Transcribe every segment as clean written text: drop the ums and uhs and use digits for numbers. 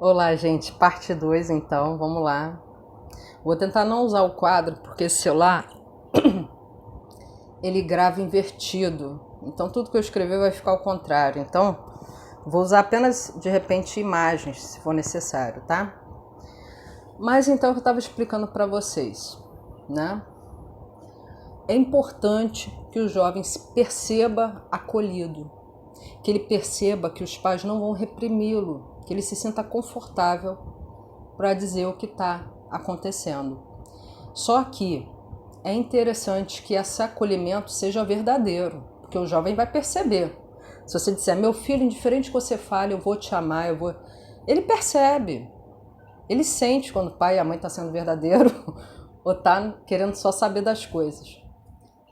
Olá, gente, parte 2, então, vamos lá. Vou tentar não usar o quadro, porque esse celular, ele grava invertido. Então, tudo que eu escrever vai ficar ao contrário. Então, vou usar apenas, de repente, imagens, se for necessário, tá? Mas, então, eu estava explicando para vocês, né? É importante que o jovem se perceba acolhido, que ele perceba que os pais não vão reprimi-lo, que ele se sinta confortável para dizer o que está acontecendo. Só que é interessante que esse acolhimento seja verdadeiro, porque o jovem vai perceber. Se você disser, meu filho, indiferente que você fale, eu vou te amar, eu vou. Ele percebe, ele sente quando o pai e a mãe estão sendo verdadeiro ou está querendo só saber das coisas.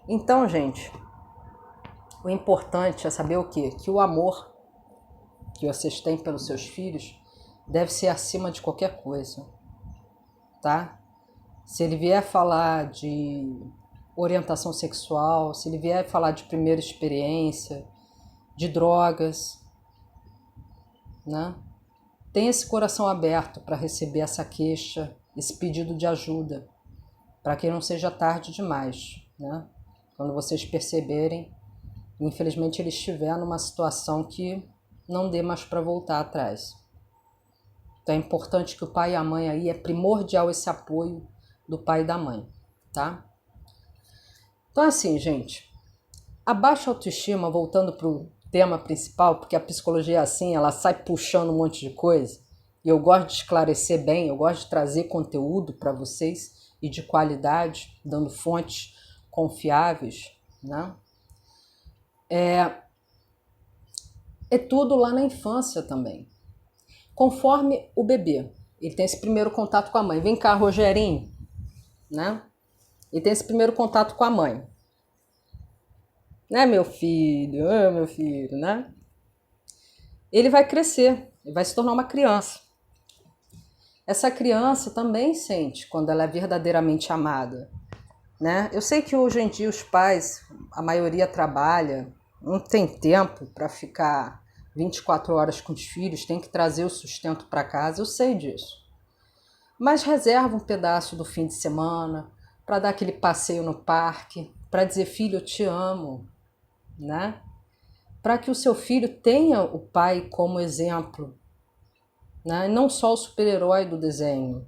Então, gente, o importante é saber o quê? Que o amor que vocês têm pelos seus filhos deve ser acima de qualquer coisa, tá? Se ele vier falar de orientação sexual, se ele vier falar de primeira experiência, de drogas, né? Tenha esse coração aberto para receber essa queixa, esse pedido de ajuda, para que não seja tarde demais, né? Quando vocês perceberem, infelizmente ele estiver numa situação que não dê mais para voltar atrás. Então é importante que o pai e a mãe aí, é primordial esse apoio do pai e da mãe, tá? Então assim, gente, a baixa autoestima, voltando para o tema principal, porque a psicologia é assim, ela sai puxando um monte de coisa, e eu gosto de esclarecer bem, eu gosto de trazer conteúdo para vocês e de qualidade, dando fontes confiáveis, né? É tudo lá na infância também. Conforme o bebê, ele tem esse primeiro contato com a mãe. Vem cá, Rogerinho, né? Ele tem esse primeiro contato com a mãe. Né, meu filho, né? Ele vai crescer, ele vai se tornar uma criança. Essa criança também sente quando ela é verdadeiramente amada, né? Eu sei que hoje em dia os pais, a maioria trabalha, não tem tempo para ficar 24 horas com os filhos, tem que trazer o sustento para casa, eu sei disso. Mas reserva um pedaço do fim de semana para dar aquele passeio no parque, para dizer, filho, eu te amo, né? Para que o seu filho tenha o pai como exemplo, né? Não só o super-herói do desenho.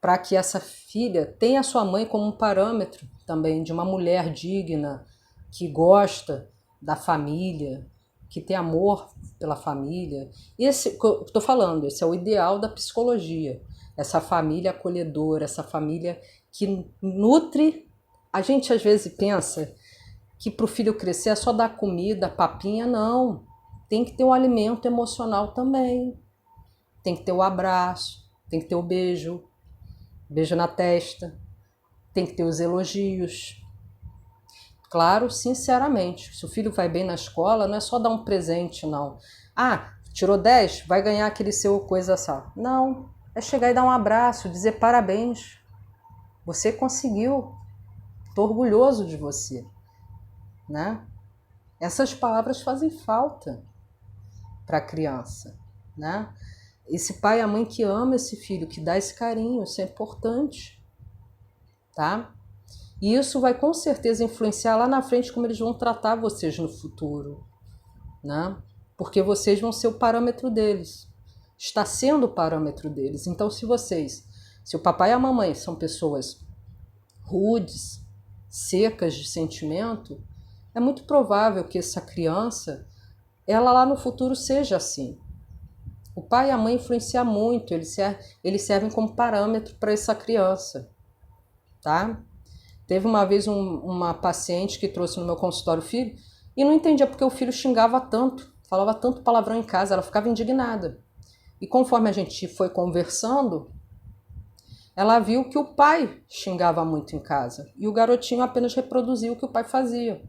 Para que essa filha tenha a sua mãe como um parâmetro também de uma mulher digna, que gosta da família, que tem amor pela família. Esse que eu estou falando, esse é o ideal da psicologia. Essa família acolhedora, essa família que nutre. A gente às vezes pensa que para o filho crescer é só dar comida, papinha, não. Tem que ter um alimento emocional também. Tem que ter o abraço, tem que ter o beijo, beijo na testa, tem que ter os elogios. Claro, sinceramente, se o filho vai bem na escola, não é só dar um presente, não. Ah, tirou 10, vai ganhar aquele seu coisa só. Não, é chegar e dar um abraço, dizer parabéns. Você conseguiu, estou orgulhoso de você, né? Essas palavras fazem falta para a criança, né? Esse pai e a mãe que ama esse filho, que dá esse carinho, isso é importante, tá? E isso vai com certeza influenciar lá na frente como eles vão tratar vocês no futuro, né? Porque vocês vão ser o parâmetro deles. Está sendo o parâmetro deles. Então, se o papai e a mamãe são pessoas rudes, secas de sentimento, é muito provável que essa criança, ela lá no futuro seja assim. O pai e a mãe influenciam muito, eles servem como parâmetro para essa criança, tá? Teve uma vez uma paciente que trouxe no meu consultório o filho e não entendia porque o filho xingava tanto, falava tanto palavrão em casa, ela ficava indignada. E conforme a gente foi conversando, ela viu que o pai xingava muito em casa e o garotinho apenas reproduzia o que o pai fazia.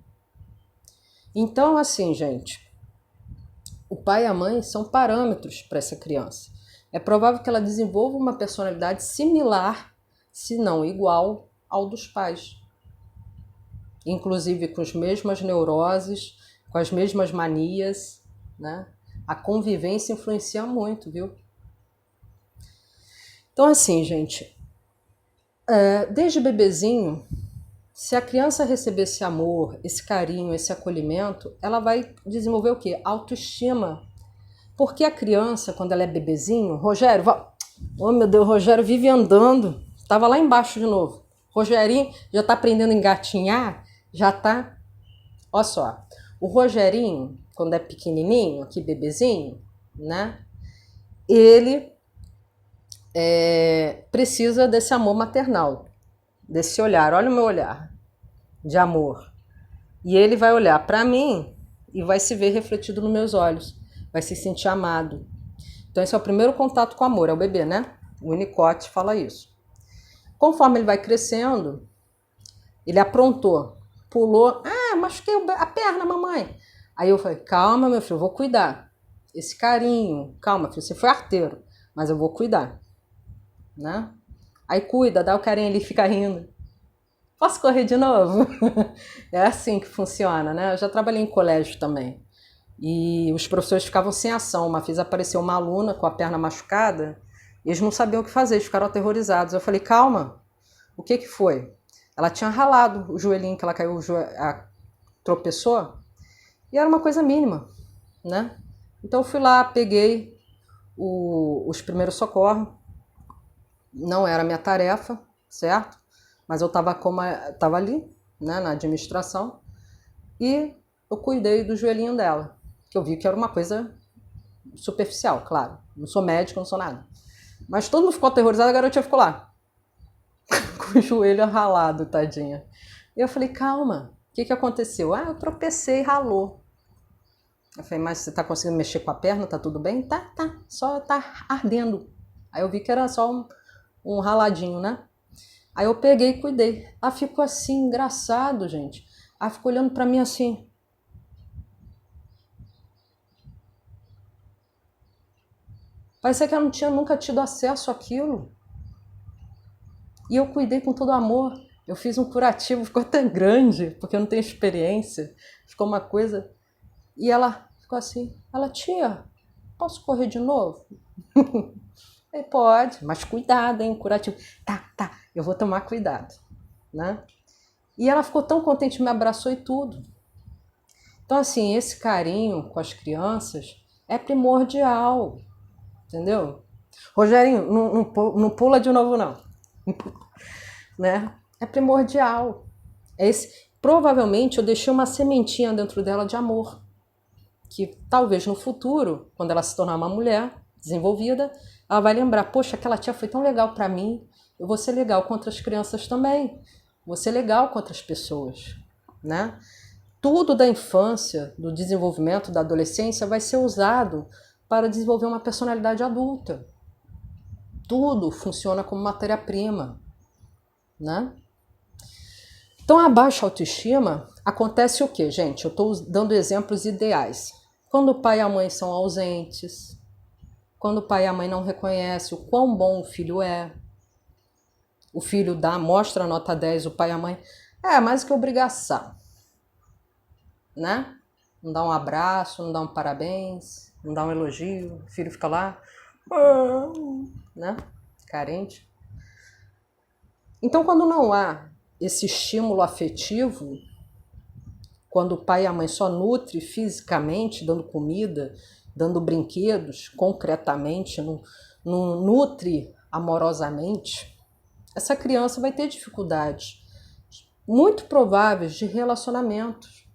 Então, assim, gente, o pai e a mãe são parâmetros para essa criança. É provável que ela desenvolva uma personalidade similar, se não igual, ao dos pais. Inclusive com as mesmas neuroses, com as mesmas manias, né? A convivência influencia muito, viu? Então, assim, gente, desde bebezinho, se a criança receber esse amor, esse carinho, esse acolhimento, ela vai desenvolver o quê? Autoestima. Porque a criança, quando ela é bebezinho, Rogério, oh meu Deus, o Rogério vive andando, tava lá embaixo de novo. Rogerinho já tá aprendendo a engatinhar, já tá. Olha só, o Rogerinho, quando é pequenininho, aqui bebezinho, né? Ele precisa desse amor maternal, desse olhar. Olha o meu olhar de amor. E ele vai olhar para mim e vai se ver refletido nos meus olhos, vai se sentir amado. Então esse é o primeiro contato com o amor, é o bebê, né? O Winnicott fala isso. Conforme ele vai crescendo, ele aprontou, pulou, machuquei a perna, mamãe. Aí eu falei, calma, meu filho, eu vou cuidar. Esse carinho, calma, filho, você foi arteiro, mas eu vou cuidar, né? Aí cuida, dá o carinho ali e fica rindo. Posso correr de novo? É assim que funciona, né? Eu já trabalhei em colégio também. E os professores ficavam sem ação. Uma vez apareceu uma aluna com a perna machucada e eles não sabiam o que fazer, eles ficaram aterrorizados. Eu falei, calma, o que foi? Ela tinha ralado o joelhinho, que ela caiu, tropeçou, e era uma coisa mínima, né? Então eu fui lá, peguei os primeiros socorros, não era minha tarefa, certo? Mas eu estava ali, né, na administração, e eu cuidei do joelhinho dela, que eu vi que era uma coisa superficial, claro. Não sou médico, não sou nada. Mas todo mundo ficou aterrorizado, a garotinha ficou lá, com o joelho ralado, tadinha. E eu falei, calma, o que aconteceu? Eu tropecei e ralou. Eu falei, mas você tá conseguindo mexer com a perna? Tá tudo bem? Tá, só tá ardendo. Aí eu vi que era só um raladinho, né? Aí eu peguei e cuidei. Ela ficou assim, engraçado, gente. Ela ficou olhando pra mim assim. Parecia que ela não tinha nunca tido acesso àquilo. E eu cuidei com todo amor. Eu fiz um curativo, ficou até grande, porque eu não tenho experiência. Ficou uma coisa... E ela ficou assim, tia, posso correr de novo? Falei, pode, mas cuidado, hein, curativo. Tá, eu vou tomar cuidado, né? E ela ficou tão contente, me abraçou e tudo. Então, assim, esse carinho com as crianças é primordial, entendeu? Rogerinho, não pula de novo, não. Né? É primordial. Provavelmente eu deixei uma sementinha dentro dela de amor, que talvez no futuro, quando ela se tornar uma mulher desenvolvida, ela vai lembrar, poxa, aquela tia foi tão legal para mim, eu vou ser legal com outras crianças também, vou ser legal com outras pessoas, né? Tudo da infância, do desenvolvimento, da adolescência vai ser usado para desenvolver uma personalidade adulta. Tudo funciona como matéria-prima, né? Então, a baixa autoestima acontece o quê, gente? Eu estou dando exemplos ideais. Quando o pai e a mãe são ausentes, quando o pai e a mãe não reconhecem o quão bom o filho é, o filho mostra a nota 10, o pai e a mãe, mais que obrigação, né? Não dá um abraço, não dá um parabéns, não dá um elogio, o filho fica lá, né? Carente. Então, quando não há esse estímulo afetivo, quando o pai e a mãe só nutrem fisicamente, dando comida, dando brinquedos, concretamente, não nutre amorosamente, essa criança vai ter dificuldades muito prováveis de relacionamentos.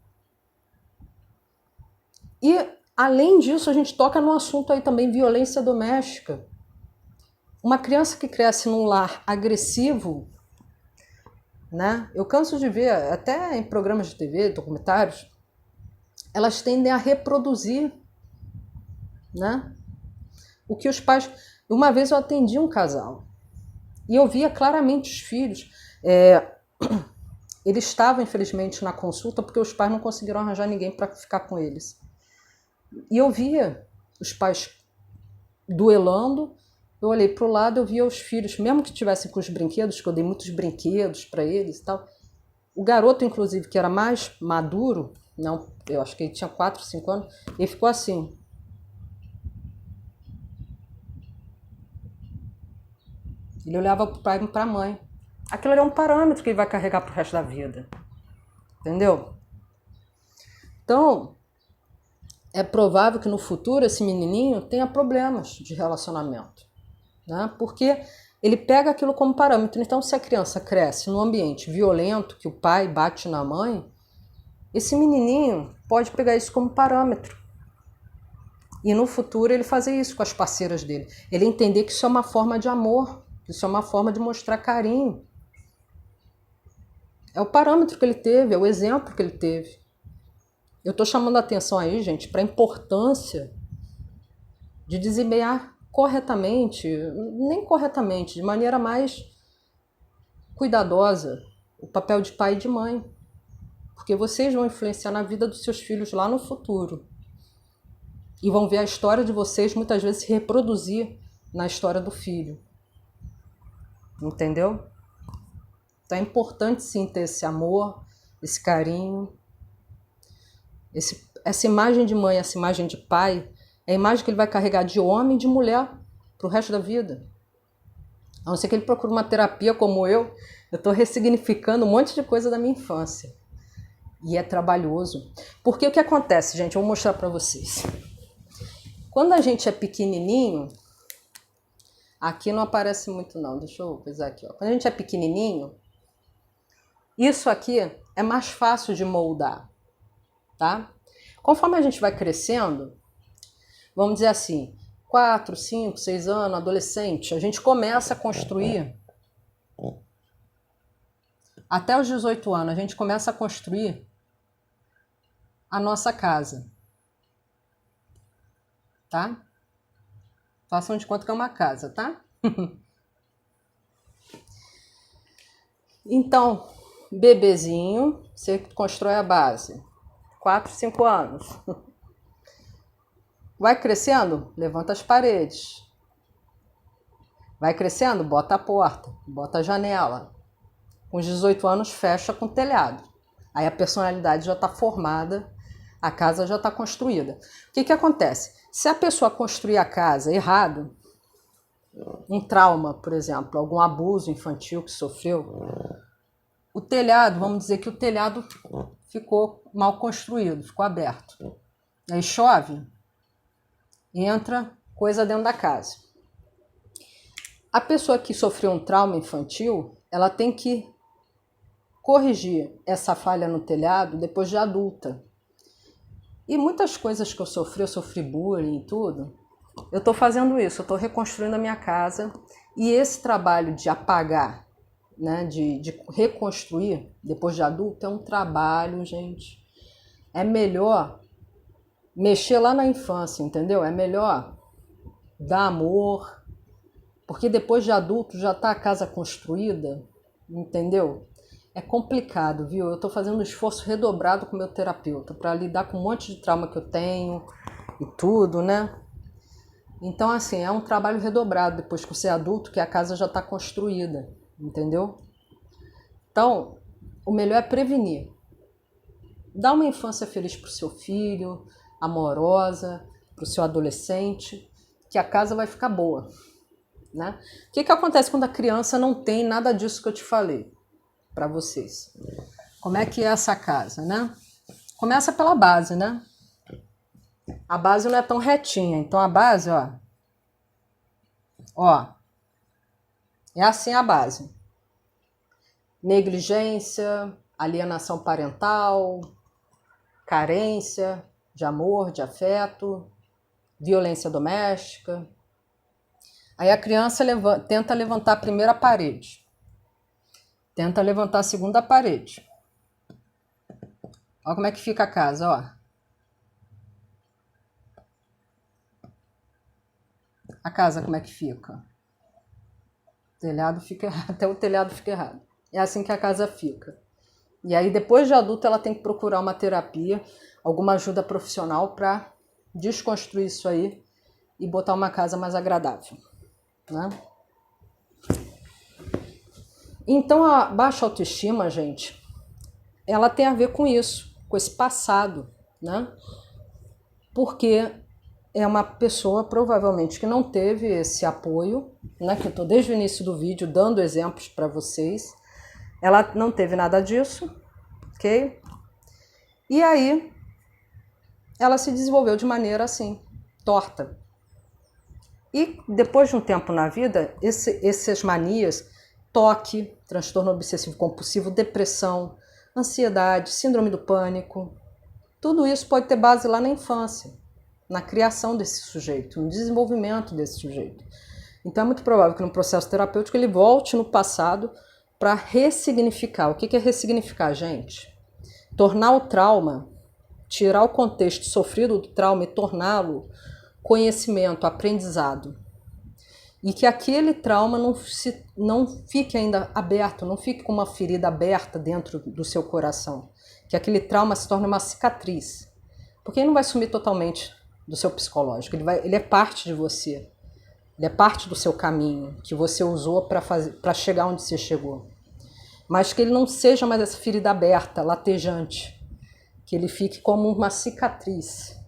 E, além disso, a gente toca no assunto aí também, violência doméstica. Uma criança que cresce num lar agressivo, né? Eu canso de ver, até em programas de TV, documentários, elas tendem a reproduzir, né? O que os pais... Uma vez eu atendi um casal e eu via claramente os filhos. Eles estavam, infelizmente, na consulta porque os pais não conseguiram arranjar ninguém para ficar com eles. E eu via os pais duelando. Eu olhei para o lado, eu via os filhos, mesmo que tivessem com os brinquedos, que eu dei muitos brinquedos para eles e tal. O garoto, inclusive, que era mais maduro, não, eu acho que ele tinha 4, 5 anos, ele ficou assim. Ele olhava para o pai e para a mãe. Aquilo ali é um parâmetro que ele vai carregar para o resto da vida. Entendeu? Então, é provável que no futuro esse menininho tenha problemas de relacionamento, né? Porque ele pega aquilo como parâmetro. Então, se a criança cresce num ambiente violento, que o pai bate na mãe, esse menininho pode pegar isso como parâmetro. E no futuro ele fazer isso com as parceiras dele. Ele entender que isso é uma forma de amor, que isso é uma forma de mostrar carinho. É o parâmetro que ele teve, é o exemplo que ele teve. Eu estou chamando a atenção aí, gente, para a importância de desempenhar corretamente, nem corretamente, de maneira mais cuidadosa, o papel de pai e de mãe. Porque vocês vão influenciar na vida dos seus filhos lá no futuro. E vão ver a história de vocês muitas vezes se reproduzir na história do filho. Entendeu? Então é importante sim ter esse amor, esse carinho. Essa imagem de mãe, essa imagem de pai, é a imagem que ele vai carregar de homem e de mulher para o resto da vida. A não ser que ele procure uma terapia como eu estou ressignificando um monte de coisa da minha infância. E é trabalhoso. Porque o que acontece, gente, eu vou mostrar para vocês. Quando a gente é pequenininho, aqui não aparece muito não, deixa eu pesar aqui. Ó. Quando a gente é pequenininho, isso aqui é mais fácil de moldar, tá? Conforme a gente vai crescendo, vamos dizer assim, 4, 5, 6 anos, adolescente, a gente começa a construir, até os 18 anos, a gente começa a construir a nossa casa. Tá? Façam de conta que é uma casa, tá? Então, bebezinho, você constrói a base. 4, 5 anos. Vai crescendo, levanta as paredes. Vai crescendo, bota a porta, bota a janela. Com os 18 anos, fecha com o telhado. Aí a personalidade já está formada, a casa já está construída. O que acontece? Se a pessoa construir a casa errado, um trauma, por exemplo, algum abuso infantil que sofreu, o telhado, vamos dizer que o telhado ficou mal construído, ficou aberto. Aí chove, entra coisa dentro da casa. A pessoa que sofreu um trauma infantil, ela tem que corrigir essa falha no telhado depois de adulta. E muitas coisas que eu sofri bullying e tudo, eu estou fazendo isso, eu estou reconstruindo a minha casa. E esse trabalho de apagar, né, de reconstruir depois de adulto, é um trabalho, gente. É melhor mexer lá na infância, entendeu? É melhor dar amor, porque depois de adulto já está a casa construída, entendeu? É complicado, viu? Eu estou fazendo um esforço redobrado com o meu terapeuta para lidar com um monte de trauma que eu tenho e tudo, né? Então, assim, é um trabalho redobrado depois que você é adulto, que a casa já está construída, entendeu? Então, o melhor é prevenir. Dá uma infância feliz para o seu filho, amorosa, para o seu adolescente, que a casa vai ficar boa, né? O que acontece quando a criança não tem nada disso que eu te falei? Para vocês. Como é que é essa casa, né? Começa pela base, né? A base não é tão retinha, então a base, ó, é assim a base. Negligência, alienação parental, carência de amor, de afeto, violência doméstica. Aí a criança tenta levantar a primeira parede. Tenta levantar a segunda parede. Olha como é que fica a casa, ó. A casa como é que fica? O telhado fica errado, até o telhado fica errado. É assim que a casa fica. E aí depois de adulta ela tem que procurar uma terapia, alguma ajuda profissional para desconstruir isso aí e botar uma casa mais agradável, né? Então a baixa autoestima, gente, ela tem a ver com isso, com esse passado, né? Porque é uma pessoa provavelmente que não teve esse apoio, né? Que eu estou desde o início do vídeo dando exemplos para vocês. Ela não teve nada disso, ok? E aí ela se desenvolveu de maneira assim, torta. E depois de um tempo na vida, essas manias, toque, transtorno obsessivo compulsivo, depressão, ansiedade, síndrome do pânico, tudo isso pode ter base lá na infância, na criação desse sujeito, no desenvolvimento desse sujeito. Então é muito provável que no processo terapêutico ele volte no passado para ressignificar. O que é ressignificar, gente? Tornar o trauma, tirar o contexto sofrido do trauma e torná-lo conhecimento, aprendizado. E que aquele trauma não fique ainda aberto, não fique com uma ferida aberta dentro do seu coração. Que aquele trauma se torne uma cicatriz. Porque ele não vai sumir totalmente do seu psicológico, ele é parte de você. Ele é parte do seu caminho, que você usou para chegar onde você chegou. Mas que ele não seja mais essa ferida aberta, latejante. Que ele fique como uma cicatriz.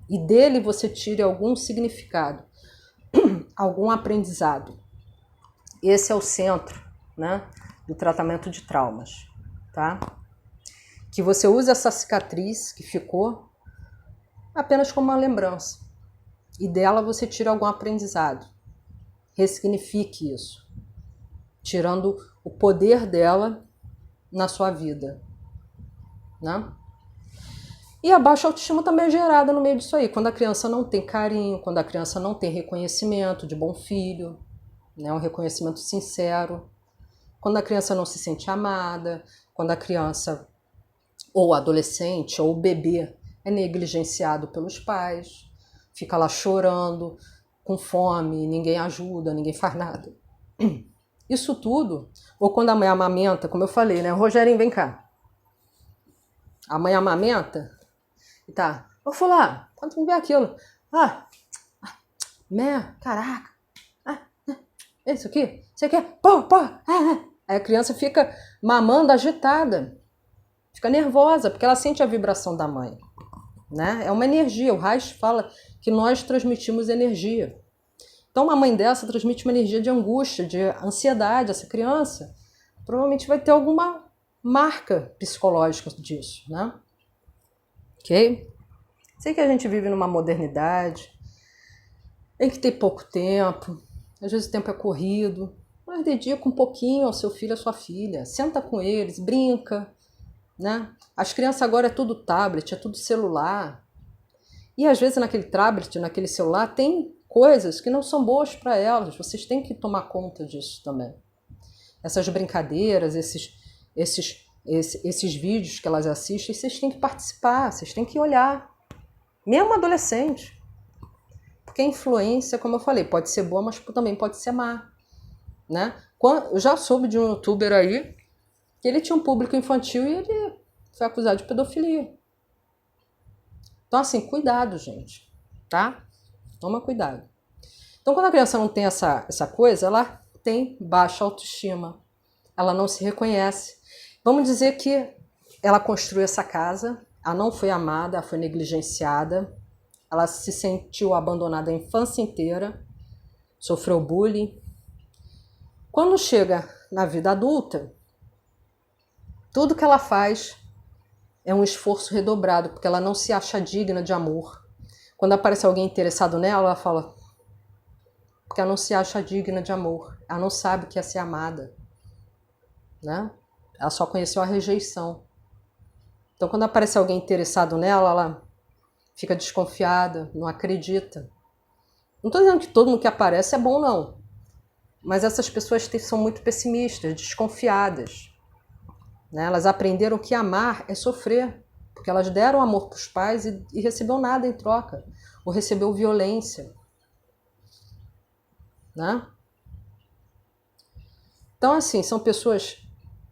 E dele você tire algum significado, algum aprendizado. Esse é o centro, né, do tratamento de traumas. Tá? Que você use essa cicatriz que ficou apenas como uma lembrança. E dela você tira algum aprendizado. Ressignifique isso, tirando o poder dela na sua vida, né? E a baixa autoestima também é gerada no meio disso aí, quando a criança não tem carinho, quando a criança não tem reconhecimento de bom filho, né? Um reconhecimento sincero, quando a criança não se sente amada, quando a criança, ou adolescente, ou bebê, é negligenciado pelos pais, fica lá chorando, com fome, ninguém ajuda, ninguém faz nada. Isso tudo, ou quando a mãe amamenta, como eu falei, né? Rogerinho, vem cá. A mãe amamenta e tá, ô fulano, quando tu me vê aquilo? Caraca. Isso aqui? Isso aqui? Pô. Aí a criança fica mamando agitada, fica nervosa, porque ela sente a vibração da mãe. Né? É uma energia, o Reich fala que nós transmitimos energia. Então uma mãe dessa transmite uma energia de angústia, de ansiedade. Essa criança provavelmente vai ter alguma marca psicológica disso, né? Ok? Sei que a gente vive numa modernidade, tem que ter pouco tempo, às vezes o tempo é corrido, mas dedica um pouquinho ao seu filho, à sua filha, senta com eles, brinca, né? As crianças agora é tudo tablet, é tudo celular. E às vezes naquele tablet, naquele celular, tem coisas que não são boas para elas. Vocês têm que tomar conta disso também. Essas brincadeiras, esses vídeos que elas assistem, vocês têm que participar, vocês têm que olhar. Mesmo adolescente. Porque a influência, como eu falei, pode ser boa, mas também pode ser má. Né? Eu já soube de um youtuber aí que ele tinha um público infantil e ele foi acusado de pedofilia. Então, assim, cuidado, gente, tá? Toma cuidado. Então, quando a criança não tem essa coisa, ela tem baixa autoestima. Ela não se reconhece. Vamos dizer que ela construiu essa casa, ela não foi amada, ela foi negligenciada, ela se sentiu abandonada a infância inteira, sofreu bullying. Quando chega na vida adulta, tudo que ela faz é um esforço redobrado, porque ela não se acha digna de amor. Quando aparece alguém interessado nela, ela fala, porque ela não se acha digna de amor, ela não sabe o que é ser amada, né? Ela só conheceu a rejeição. Então, quando aparece alguém interessado nela, ela fica desconfiada, não acredita. Não estou dizendo que todo mundo que aparece é bom, não. Mas essas pessoas são muito pessimistas, desconfiadas. Né? Elas aprenderam que amar é sofrer, porque elas deram amor para os pais e recebeu nada em troca, ou recebeu violência. Né? Então, assim, são pessoas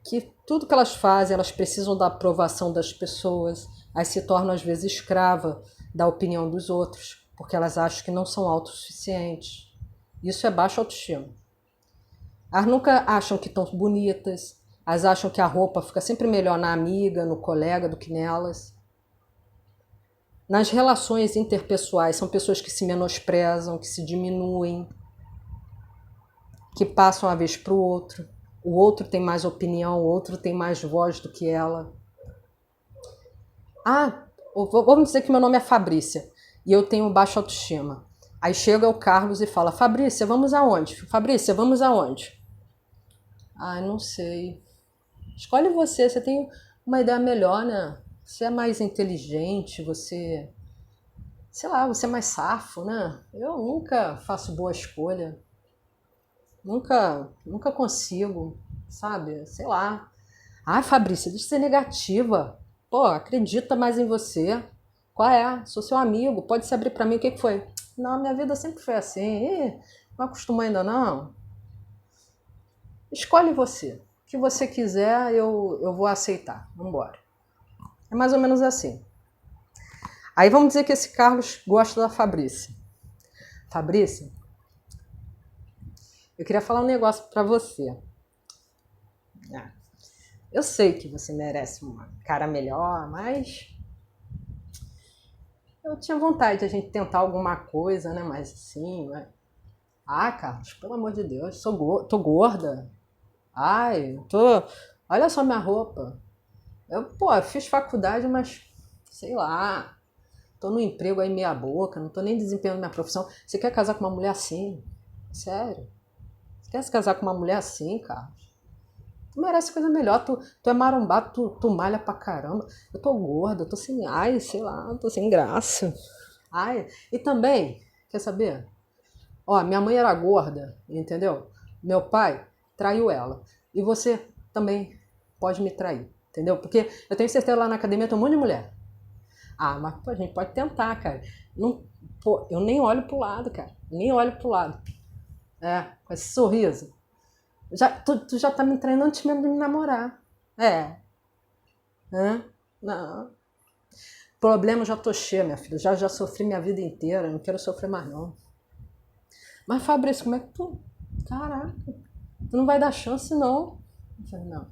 que tudo que elas fazem, elas precisam da aprovação das pessoas, aí se tornam às vezes escrava da opinião dos outros, porque elas acham que não são autossuficientes. Isso é baixa autoestima. Elas nunca acham que estão bonitas, elas acham que a roupa fica sempre melhor na amiga, no colega, do que nelas. Nas relações interpessoais, são pessoas que se menosprezam, que se diminuem, que passam a vez para o outro tem mais opinião, o outro tem mais voz do que ela. Ah, vamos dizer que meu nome é Fabrícia e eu tenho baixa autoestima. Aí chega o Carlos e fala, Fabrícia, vamos aonde? Fabrícia, vamos aonde? Ah, não sei. Escolhe você tem uma ideia melhor, né? Você é mais inteligente, você... Sei lá, você é mais safo, né? Eu nunca faço boa escolha. Nunca consigo, sabe? Sei lá. Ai, Fabrícia, deixa de ser negativa. Pô, acredita mais em você. Qual é? Sou seu amigo, pode se abrir pra mim. O que foi? Não, minha vida sempre foi assim. Ih, não acostumou ainda não. Escolhe você. O que você quiser, eu vou aceitar. Vambora. É mais ou menos assim. Aí vamos dizer que esse Carlos gosta da Fabrícia. Fabrícia, eu queria falar um negócio pra você. Eu sei que você merece uma cara melhor, mas eu tinha vontade de a gente tentar alguma coisa, né? Mas assim, né? Ah, Carlos, pelo amor de Deus, tô gorda. Ai, olha só minha roupa. Eu fiz faculdade, mas sei lá, tô no emprego aí meia boca, não tô nem desempenhando minha profissão. Você quer casar com uma mulher assim? Sério? Você quer se casar com uma mulher assim, Carlos? Tu merece coisa melhor, tu é marombado, tu malha pra caramba. Eu tô gorda, tô sem, ai, sei lá, tô sem graça. Ai, e também, quer saber? Ó, minha mãe era gorda, entendeu? Meu pai traiu ela. E você também pode me trair, entendeu? Porque eu tenho certeza lá na academia tem um monte de mulher. Ah, mas pô, a gente pode tentar, cara. Não, pô, eu nem olho pro lado, cara. Nem olho pro lado. É, com esse sorriso. Tu já tá me treinando antes mesmo de me namorar. É. Hã? Não. Problema eu já tô cheia, minha filha. Já sofri minha vida inteira. Não quero sofrer mais, não. Mas, Fabrício, como é que tu... Caraca. Tu não vai dar chance, não. Eu falei, não.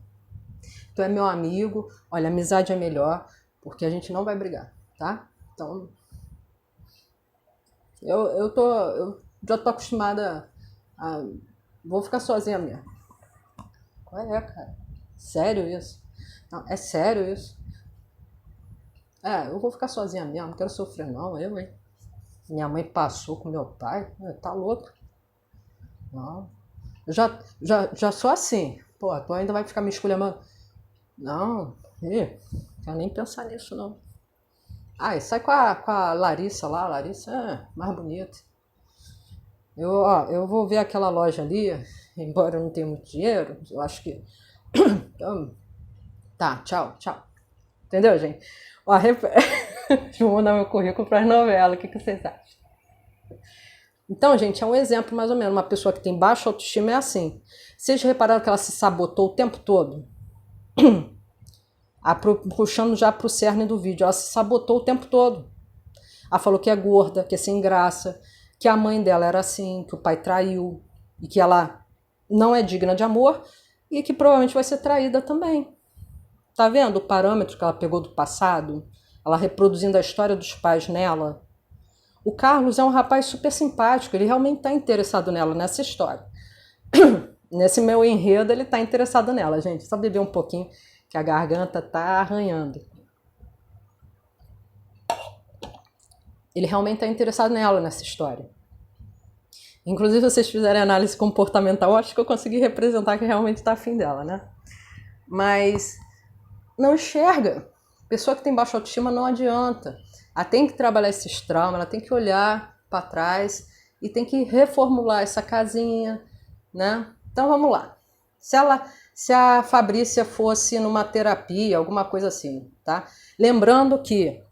Tu é meu amigo. Olha, amizade é melhor. Porque a gente não vai brigar, tá? Então... Eu já tô acostumada a... Vou ficar sozinha mesmo. Qual é, cara? Sério isso? Não, é sério isso? É, eu vou ficar sozinha mesmo, não quero sofrer não, hein? Minha mãe passou com meu pai, tá louco? Não. Eu já sou assim. Pô, tu ainda vai ficar me esculhambando? Não, quero nem pensar nisso não. Ah, e sai com a Larissa lá, a Larissa é mais bonita. Eu vou ver aquela loja ali, embora eu não tenha muito dinheiro, eu acho que... Então, tá, tchau. Entendeu, gente? Ó, vou mandar meu currículo para as novelas, o que vocês acham? Então, gente, é um exemplo mais ou menos. Uma pessoa que tem baixa autoestima é assim. Vocês repararam que ela se sabotou o tempo todo? Puxando já pro cerne do vídeo, ela se sabotou o tempo todo. Ela falou que é gorda, que é sem graça, que a mãe dela era assim, que o pai traiu, e que ela não é digna de amor, e que provavelmente vai ser traída também. Tá vendo o parâmetro que ela pegou do passado? Ela reproduzindo a história dos pais nela. O Carlos é um rapaz super simpático, ele realmente está interessado nela, nessa história. Nesse meu enredo, ele está interessado nela, gente. Só beber um pouquinho, que a garganta tá arranhando. Ele realmente está interessado nela, nessa história. Inclusive, se vocês fizerem análise comportamental, acho que eu consegui representar que realmente está afim dela, né? Mas não enxerga. Pessoa que tem baixa autoestima não adianta. Ela tem que trabalhar esses traumas, ela tem que olhar para trás e tem que reformular essa casinha, né? Então vamos lá. Se a Fabrícia fosse numa terapia, alguma coisa assim, tá? Lembrando que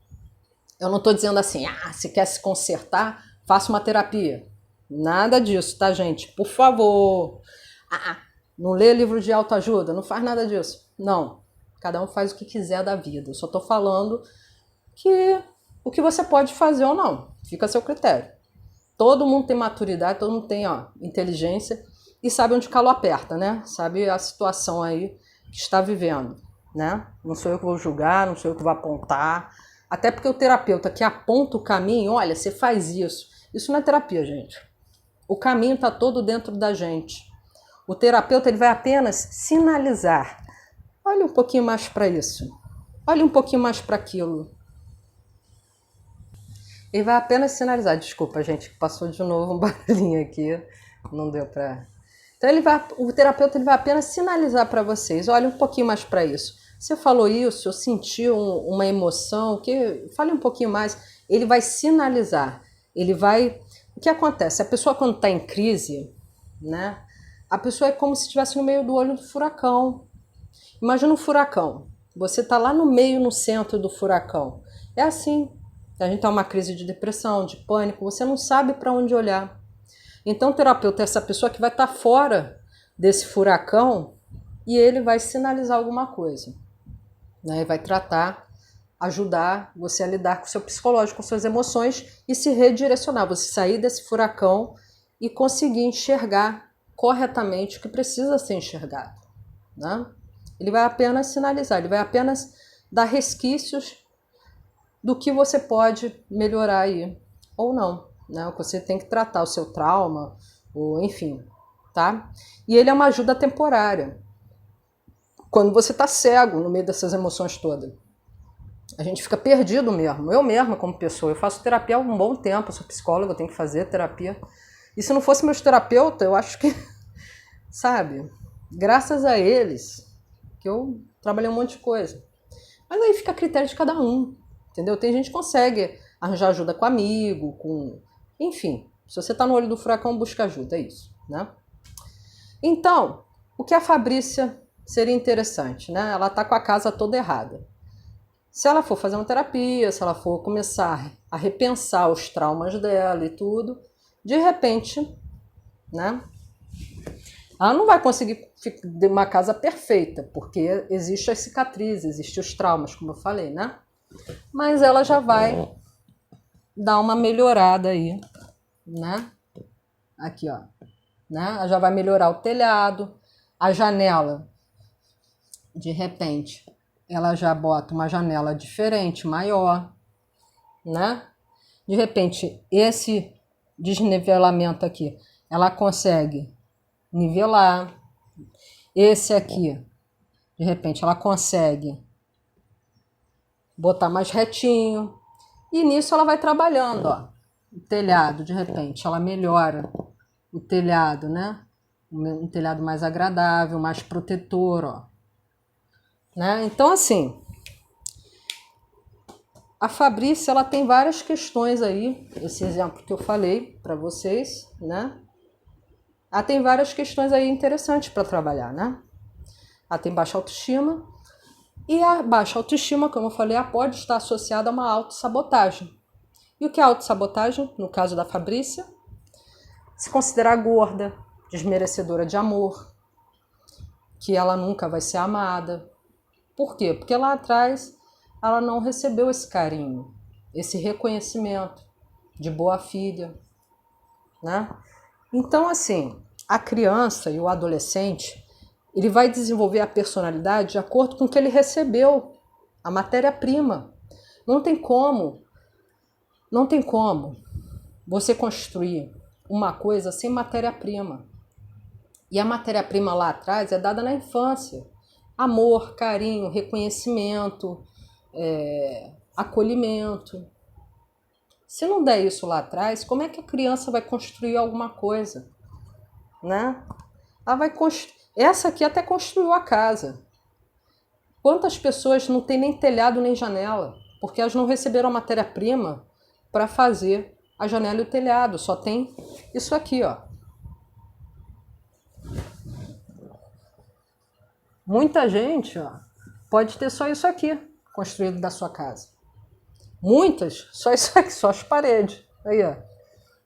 eu não estou dizendo assim, se quer se consertar, faça uma terapia. Nada disso, tá, gente? Por favor. Não lê livro de autoajuda, não faz nada disso. Não. Cada um faz o que quiser da vida. Eu só tô falando que o que você pode fazer ou não. Fica a seu critério. Todo mundo tem maturidade, todo mundo tem inteligência e sabe onde o calo aperta, né? Sabe a situação aí que está vivendo, né? Não sou eu que vou julgar, não sou eu que vou apontar. Até porque o terapeuta que aponta o caminho, olha, você faz isso. Isso não é terapia, gente. O caminho está todo dentro da gente. O terapeuta ele vai apenas sinalizar. Olha um pouquinho mais para isso. Olha um pouquinho mais para aquilo. Ele vai apenas sinalizar. Desculpa, gente, passou de novo um barulhinho aqui. Não deu para... Então o terapeuta ele vai apenas sinalizar para vocês. Olha um pouquinho mais para isso. Você falou isso, eu senti uma emoção, fale um pouquinho mais. Ele vai sinalizar. Ele vai... O que acontece? A pessoa quando está em crise, né? A pessoa é como se estivesse no meio do olho do furacão. Imagina um furacão. Você está lá no meio, no centro do furacão. É assim. A gente está numa crise de depressão, de pânico. Você não sabe para onde olhar. Então o terapeuta é essa pessoa que vai estar fora desse furacão e ele vai sinalizar alguma coisa, né? Vai tratar, ajudar você a lidar com o seu psicológico, com suas emoções e se redirecionar, você sair desse furacão e conseguir enxergar corretamente o que precisa ser enxergado, né? Ele vai apenas sinalizar, ele vai apenas dar resquícios do que você pode melhorar aí ou não. Né? Você tem que tratar o seu trauma, ou enfim, tá? E ele é uma ajuda temporária. Quando você tá cego no meio dessas emoções todas. A gente fica perdido mesmo. Eu mesma, como pessoa, eu faço terapia há um bom tempo, eu sou psicóloga, eu tenho que fazer terapia. E se não fosse meus terapeutas, eu acho que, sabe, graças a eles, que eu trabalhei um monte de coisa. Mas aí fica a critério de cada um, entendeu? Tem gente que consegue arranjar ajuda com amigo, enfim, se você está no olho do furacão, busca ajuda, é isso, né? Então, o que a Fabrícia seria interessante, né? Ela está com a casa toda errada. Se ela for fazer uma terapia, se ela for começar a repensar os traumas dela e tudo, de repente, né? Ela não vai conseguir ter uma casa perfeita, porque existe as cicatrizes, existem os traumas, como eu falei, né? Mas ela já vai dar uma melhorada aí, né? Aqui, ó, né? Ela já vai melhorar o telhado, a janela, de repente, ela já bota uma janela diferente, maior, né? De repente, esse desnivelamento aqui, ela consegue nivelar. Esse aqui, de repente, ela consegue botar mais retinho. E nisso ela vai trabalhando, ó. O telhado, de repente, ela melhora o telhado, né? Um telhado mais agradável, mais protetor, ó. Né? Então, assim, a Fabrícia, ela tem várias questões aí, esse exemplo que eu falei para vocês, né? Ela tem várias questões aí interessantes para trabalhar, né? Ela tem baixa autoestima, e a baixa autoestima, como eu falei, ela pode estar associada a uma autossabotagem. E o que é autossabotagem? No caso da Fabrícia, se considerar gorda, desmerecedora de amor, que ela nunca vai ser amada. Por quê? Porque lá atrás ela não recebeu esse carinho, esse reconhecimento de boa filha, né? Então, assim, a criança e o adolescente, ele vai desenvolver a personalidade de acordo com o que ele recebeu, a matéria-prima. Não tem como você construir uma coisa sem matéria-prima. E a matéria-prima lá atrás é dada na infância. Amor, carinho, reconhecimento, acolhimento. Se não der isso lá atrás, como é que a criança vai construir alguma coisa? Né? Ela vai Essa aqui até construiu a casa. Quantas pessoas não têm nem telhado nem janela? Porque elas não receberam a matéria-prima para fazer a janela e o telhado. Só tem isso aqui, ó. Muita gente, ó, pode ter só isso aqui construído da sua casa. Muitas, só isso aqui, só as paredes. Aí, ó.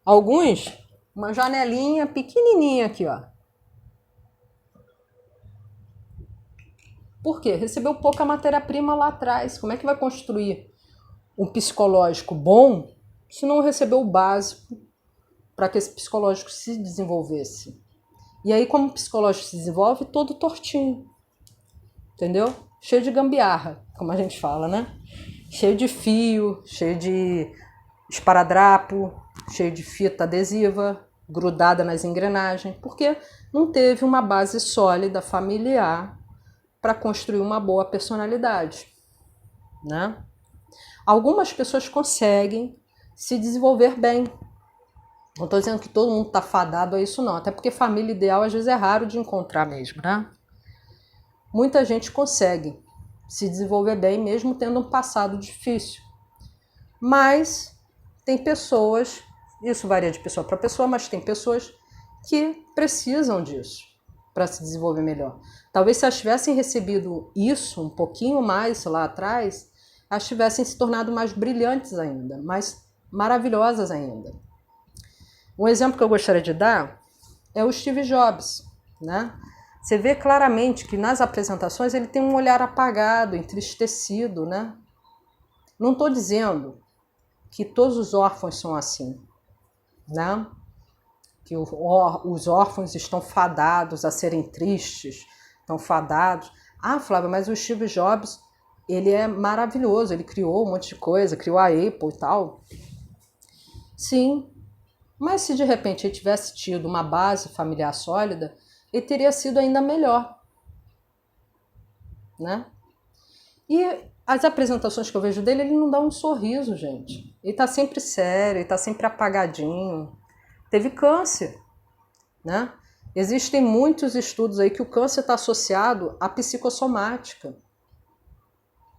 Alguns, uma janelinha pequenininha aqui, ó. Por quê? Recebeu pouca matéria-prima lá atrás. Como é que vai construir um psicológico bom se não recebeu o básico para que esse psicológico se desenvolvesse? E aí, como o psicológico se desenvolve, todo tortinho. Entendeu? Cheio de gambiarra, como a gente fala, né? cheio de fio, cheio de esparadrapo, cheio de fita adesiva, grudada nas engrenagens, porque não teve uma base sólida familiar para construir uma boa personalidade, né? Algumas pessoas conseguem se desenvolver bem. Não estou dizendo que todo mundo está fadado a isso, não. Até porque família ideal às vezes é raro de encontrar mesmo, né? Muita gente consegue se desenvolver bem mesmo tendo um passado difícil. Mas tem pessoas, isso varia de pessoa para pessoa, mas tem pessoas que precisam disso para se desenvolver melhor. Talvez se elas tivessem recebido isso um pouquinho mais lá atrás, elas tivessem se tornado mais brilhantes ainda, mais maravilhosas ainda. Um exemplo que eu gostaria de dar é o Steve Jobs, né? Você vê claramente que nas apresentações ele tem um olhar apagado, entristecido, né? Não estou dizendo que todos os órfãos são assim, né? Que os órfãos estão fadados a serem tristes, estão fadados. Ah, Flávia, mas o Steve Jobs, ele é maravilhoso, ele criou um monte de coisa, criou a Apple e tal. Sim, mas se de repente ele tivesse tido uma base familiar sólida, ele teria sido ainda melhor, né? E as apresentações que eu vejo dele, ele não dá um sorriso, gente. Ele tá sempre sério, ele tá sempre apagadinho. Teve câncer, né? Existem muitos estudos aí que o câncer está associado à psicossomática,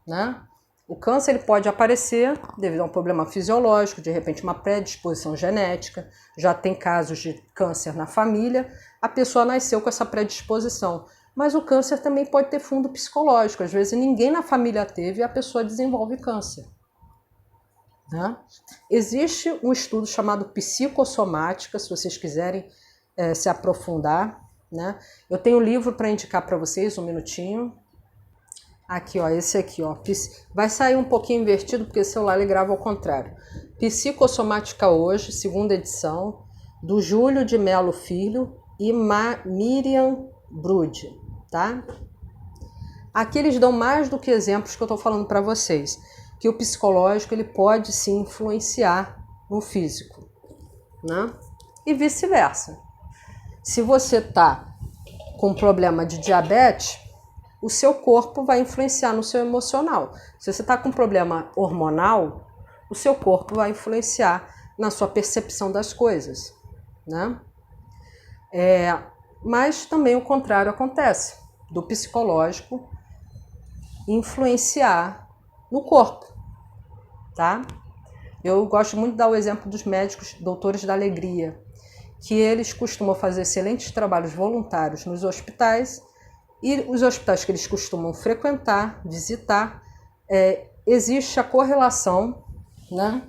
né? O câncer ele pode aparecer devido a um problema fisiológico, de repente uma predisposição genética. Já tem casos de câncer na família, a pessoa nasceu com essa predisposição. Mas o câncer também pode ter fundo psicológico. Às vezes ninguém na família teve e a pessoa desenvolve câncer, né? Existe um estudo chamado psicossomática, se vocês quiserem se aprofundar, né? Eu tenho um livro para indicar para vocês, um minutinho. Aqui, ó, esse aqui, ó. Vai sair um pouquinho invertido porque o celular ele grava ao contrário. Psicossomática Hoje, segunda edição, do Júlio de Melo Filho e Miriam Brude, tá? Aqui eles dão mais do que exemplos que eu estou falando para vocês, que o psicológico ele pode sim influenciar no físico, né? E vice-versa. Se você tá com problema de diabetes, o seu corpo vai influenciar no seu emocional. Se você está com problema hormonal, o seu corpo vai influenciar na sua percepção das coisas, né? Mas também o contrário acontece, do psicológico influenciar no corpo, tá? Eu gosto muito de dar o exemplo dos médicos doutores da alegria, que eles costumam fazer excelentes trabalhos voluntários nos hospitais. E os hospitais que eles costumam frequentar, visitar, existe a correlação, né,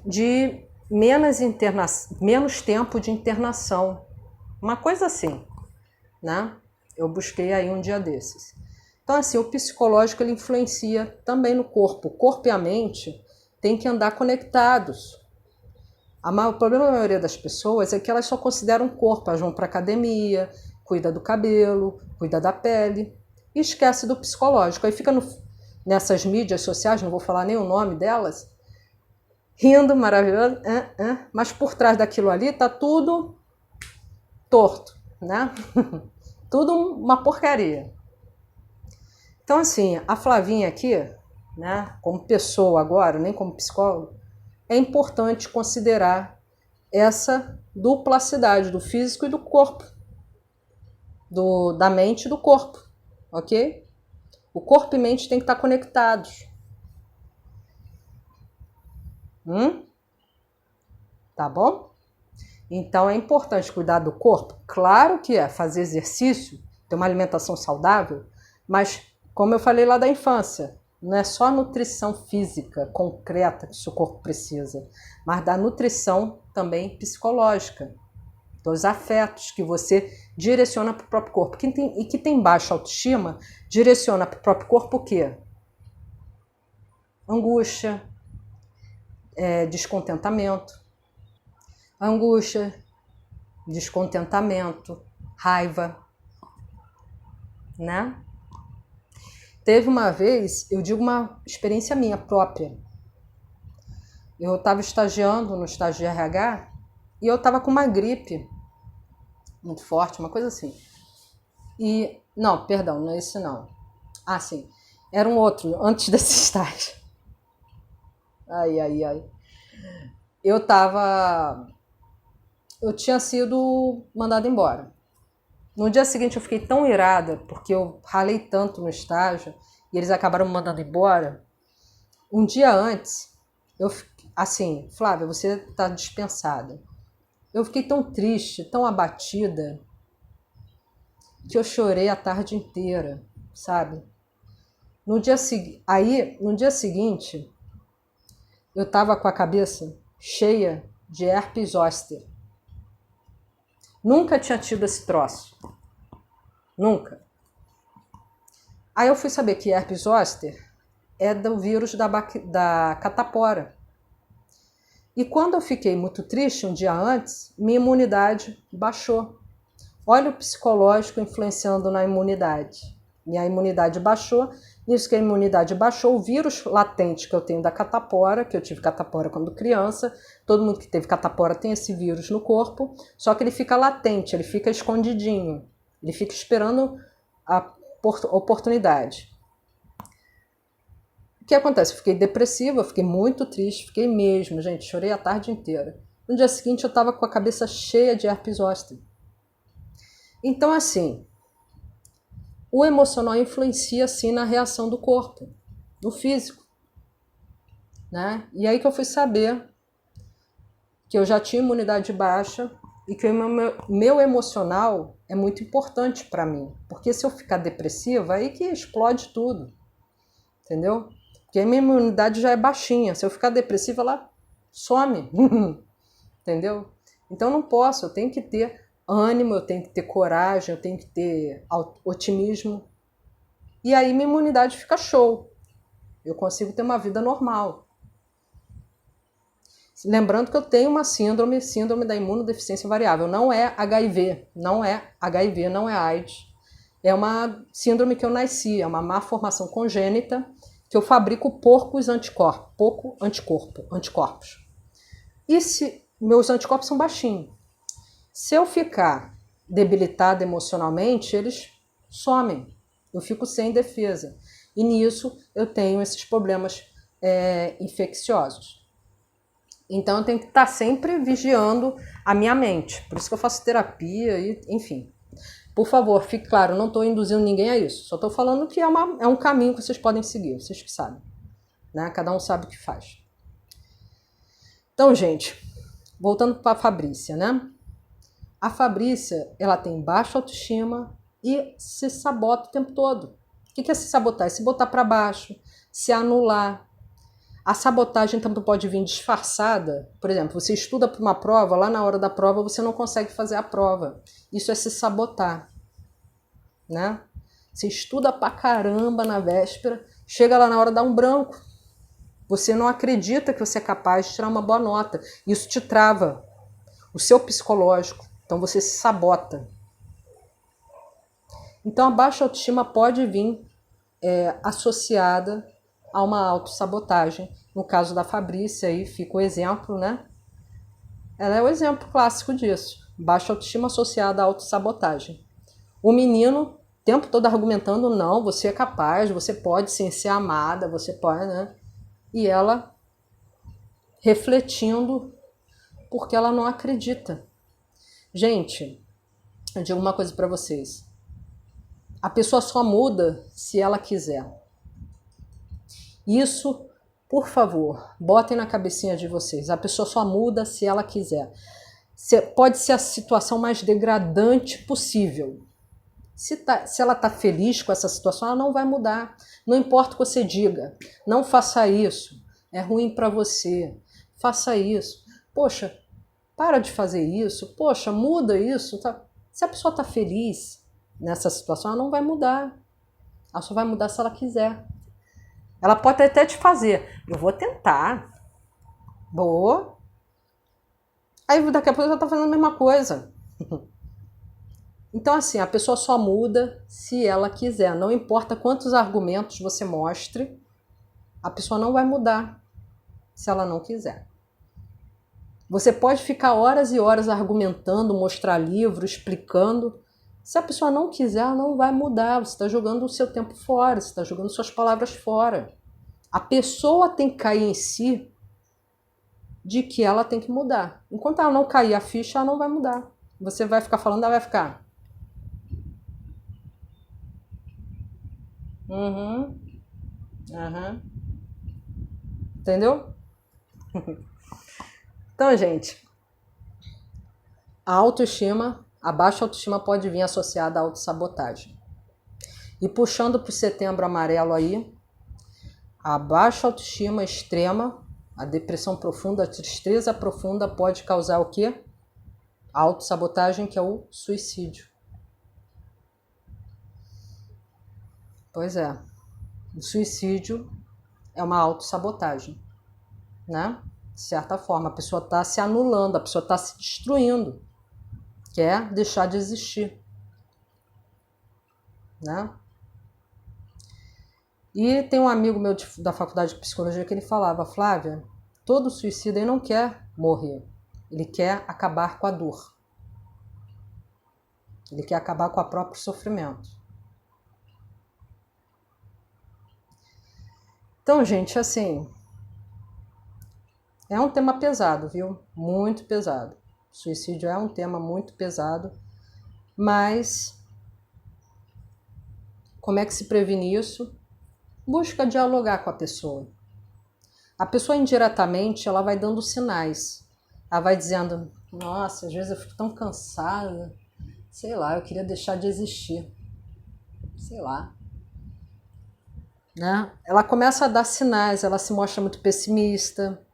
de menos tempo de internação. Uma coisa assim, né? Eu busquei aí um dia desses. Então, assim, o psicológico ele influencia também no corpo. O corpo e a mente têm que andar conectados. O problema da maioria das pessoas é que elas só consideram o corpo. Elas vão para academia, cuida do cabelo, cuida da pele e esquece do psicológico. Aí fica nessas mídias sociais, não vou falar nem o nome delas, rindo, maravilhoso, mas por trás daquilo ali tá tudo torto, né? Tudo uma porcaria. Então, assim, a Flavinha aqui, né, como pessoa agora, nem como psicóloga, é importante considerar essa duplacidade do físico e do corpo. Da mente e do corpo, ok? O corpo e mente têm que estar conectados. Tá bom? Então é importante cuidar do corpo. Claro que é fazer exercício, ter uma alimentação saudável, mas como eu falei lá da infância, não é só a nutrição física concreta que o seu corpo precisa, mas da nutrição também psicológica, dos afetos que você direciona para o próprio corpo. E que tem baixa autoestima, direciona para o próprio corpo o quê? Angústia, descontentamento. Angústia, descontentamento, raiva, né? Teve uma vez, eu digo uma experiência minha própria. Eu estava estagiando no estágio de RH e eu estava com uma gripe muito forte, uma coisa assim. E, não, perdão, não é esse não. Ah, sim, era um outro, antes desse estágio. Ai. Eu tinha sido mandada embora. No dia seguinte eu fiquei tão irada, porque eu ralei tanto no estágio, e eles acabaram me mandando embora. Um dia antes, assim, Flávia, você tá dispensada. Eu fiquei tão triste, tão abatida, que eu chorei a tarde inteira, sabe? No dia seguinte, eu tava com a cabeça cheia de herpes zoster. Nunca tinha tido esse troço. Nunca. Aí eu fui saber que herpes zoster é do vírus da catapora. E quando eu fiquei muito triste um dia antes, minha imunidade baixou. Olha o psicológico influenciando na imunidade. Minha imunidade baixou, isso que a imunidade baixou, o vírus latente que eu tenho da catapora, que eu tive catapora quando criança, todo mundo que teve catapora tem esse vírus no corpo, só que ele fica latente, ele fica escondidinho, ele fica esperando a oportunidade. O que acontece? Eu fiquei depressiva, eu fiquei muito triste, fiquei mesmo, gente, chorei a tarde inteira. No dia seguinte eu estava com a cabeça cheia de herpes zoster. Então, assim, o emocional influencia, sim, na reação do corpo, no físico, né? E aí que eu fui saber que eu já tinha imunidade baixa e que o meu emocional é muito importante para mim. Porque se eu ficar depressiva, aí que explode tudo, entendeu? Porque a minha imunidade já é baixinha. Se eu ficar depressiva, ela some, entendeu? Então não posso, eu tenho que ter ânimo, eu tenho que ter coragem, eu tenho que ter otimismo. E aí minha imunidade fica show. Eu consigo ter uma vida normal. Lembrando que eu tenho uma síndrome da imunodeficiência variável. Não é HIV, não é AIDS. É uma síndrome que eu nasci, é uma má formação congênita que eu fabrico poucos anticorpos. E se meus anticorpos são baixinhos. Se eu ficar debilitada emocionalmente, eles somem. Eu fico sem defesa. E nisso eu tenho esses problemas infecciosos. Então eu tenho que estar sempre vigiando a minha mente. Por isso que eu faço terapia e, enfim. Por favor, fique claro, eu não estou induzindo ninguém a isso. Só estou falando que é um caminho que vocês podem seguir, vocês que sabem. Né? Cada um sabe o que faz. Então, gente, voltando para a Fabrícia, né? A Fabrícia, ela tem baixa autoestima e se sabota o tempo todo. O que é se sabotar? É se botar para baixo, se anular. A sabotagem também pode vir disfarçada. Por exemplo, você estuda para uma prova, lá na hora da prova você não consegue fazer a prova. Isso é se sabotar, né? Você estuda pra caramba na véspera, chega lá na hora, dá um branco. Você não acredita que você é capaz de tirar uma boa nota. Isso te trava o seu psicológico. Então você se sabota. Então a baixa autoestima pode vir associada a uma autossabotagem. No caso da Fabrícia, aí fica o exemplo, né? Ela é o exemplo clássico disso. Baixa autoestima associada à autossabotagem. O menino, o tempo todo argumentando, não, você é capaz, você pode sim ser amada, você pode, né? E ela refletindo porque ela não acredita. Gente, eu digo uma coisa para vocês. A pessoa só muda se ela quiser. Isso, por favor, botem na cabecinha de vocês. A pessoa só muda se ela quiser. Pode ser a situação mais degradante possível. Se ela está feliz com essa situação, ela não vai mudar. Não importa o que você diga. Não faça isso. É ruim para você. Faça isso. Poxa, para de fazer isso. Poxa, muda isso. Tá? Se a pessoa está feliz nessa situação, ela não vai mudar. Ela só vai mudar se ela quiser. Ela pode até te fazer. Eu vou tentar. Boa. Aí daqui a pouco ela está fazendo a mesma coisa. Então, assim, a pessoa só muda se ela quiser. Não importa quantos argumentos você mostre, a pessoa não vai mudar se ela não quiser. Você pode ficar horas e horas argumentando, mostrar livro, explicando. Se a pessoa não quiser, ela não vai mudar. Você está jogando o seu tempo fora, você está jogando suas palavras fora. A pessoa tem que cair em si de que ela tem que mudar. Enquanto ela não cair a ficha, ela não vai mudar. Você vai ficar falando, ela vai ficar. Uhum. Uhum. Entendeu? Então, gente, a autoestima, a baixa autoestima pode vir associada à autossabotagem. E puxando para o setembro amarelo aí, a baixa autoestima extrema, a depressão profunda, a tristeza profunda pode causar o quê? A autossabotagem, que é o suicídio. Pois é, o suicídio é uma autossabotagem, né? De certa forma, a pessoa está se anulando, a pessoa está se destruindo, quer deixar de existir, né? E tem um amigo meu da faculdade de psicologia que ele falava, Flávia, todo suicida não quer morrer, ele quer acabar com a dor, ele quer acabar com o próprio sofrimento. Então, gente, assim, é um tema pesado, viu? Muito pesado. Suicídio é um tema muito pesado, mas como é que se previne isso? Busca dialogar com a pessoa. A pessoa indiretamente, ela vai dando sinais. Ela vai dizendo, nossa, às vezes eu fico tão cansada, sei lá, eu queria deixar de existir. Sei lá. Né? Ela começa a dar sinais, ela se mostra muito pessimista.